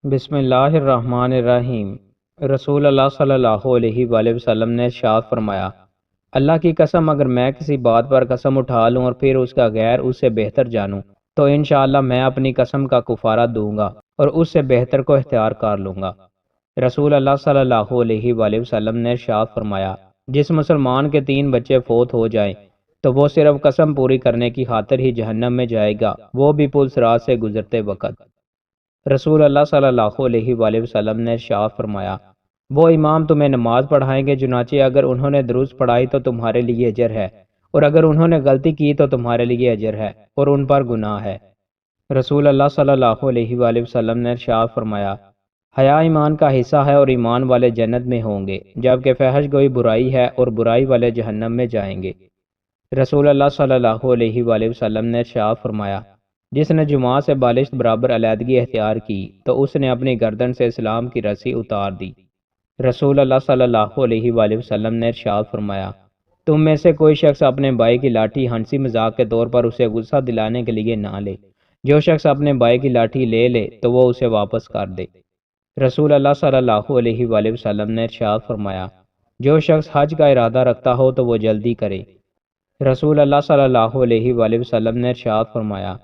بسم اللہ الرحمن الرحیم۔ رسول اللہ صلی اللہ علیہ وآلہ وسلم نے ارشاد فرمایا، اللہ کی قسم اگر میں کسی بات پر قسم اٹھا لوں اور پھر اس کا غیر اس سے بہتر جانوں تو انشاءاللہ میں اپنی قسم کا کفارہ دوں گا اور اس سے بہتر کو اختیار کر لوں گا۔ رسول اللہ صلی اللہ علیہ وآلہ وسلم نے ارشاد فرمایا، جس مسلمان کے 3 بچے فوت ہو جائیں تو وہ صرف قسم پوری کرنے کی خاطر ہی جہنم میں جائے گا، وہ بھی پل صراط سے گزرتے وقت۔ رسول اللہ صلی اللہ علیہ وآلہ وسلم نے ارشاد فرمایا، وہ امام تمہیں نماز پڑھائیں گے، چنانچہ اگر انہوں نے درست پڑھائی تو تمہارے لیے اجر ہے، اور اگر انہوں نے غلطی کی تو تمہارے لیے اجر ہے اور ان پر گناہ ہے۔ رسول اللہ صلی اللہ علیہ وآلہ وسلم نے ارشاد فرمایا، حیا ایمان کا حصہ ہے اور ایمان والے جنت میں ہوں گے، جبکہ فحش گوئی برائی ہے اور برائی والے جہنم میں جائیں گے۔ رسول اللہ صلی اللہ علیہ وآلہ وسلم نے ارشاد فرمایا، جس نے جمعہ سے بالشت برابر علیحدگی اختیار کی تو اس نے اپنی گردن سے اسلام کی رسی اتار دی۔ رسول اللہ صلی اللہ علیہ وآلہ وسلم نے ارشاد فرمایا، تم میں سے کوئی شخص اپنے بھائی کی لاٹھی ہنسی مذاق کے طور پر اسے غصہ دلانے کے لیے نہ لے، جو شخص اپنے بھائی کی لاٹھی لے لے تو وہ اسے واپس کر دے۔ رسول اللہ صلی اللہ علیہ وآلہ وسلم نے ارشاد فرمایا، جو شخص حج کا ارادہ رکھتا ہو تو وہ جلدی کرے۔ رسول اللہ صلی اللہ علیہ وآلہ وسلم نے ارشاد فرمایا،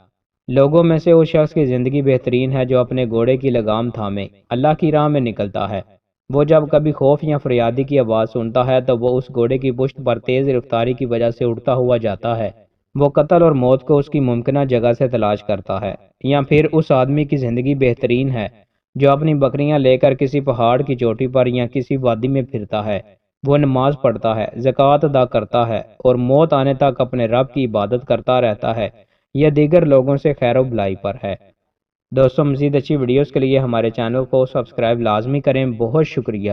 لوگوں میں سے اس شخص کی زندگی بہترین ہے جو اپنے گھوڑے کی لگام تھامے اللہ کی راہ میں نکلتا ہے۔ وہ جب کبھی خوف یا فریادی کی آواز سنتا ہے تو وہ اس گھوڑے کی پشت پر تیز رفتاری کی وجہ سے اڑتا ہوا جاتا ہے۔ وہ قتل اور موت کو اس کی ممکنہ جگہ سے تلاش کرتا ہے۔ یا پھر اس آدمی کی زندگی بہترین ہے جو اپنی بکریاں لے کر کسی پہاڑ کی چوٹی پر یا کسی وادی میں پھرتا ہے۔ وہ نماز پڑھتا ہے، زکوٰۃ ادا کرتا ہے اور موت آنے تک اپنے رب کی عبادت کرتا رہتا ہے، یا دیگر لوگوں سے خیر و بھلائی پر ہے۔ دوستوں، مزید اچھی ویڈیوز کے لیے ہمارے چینل کو سبسکرائب لازمی کریں۔ بہت شکریہ۔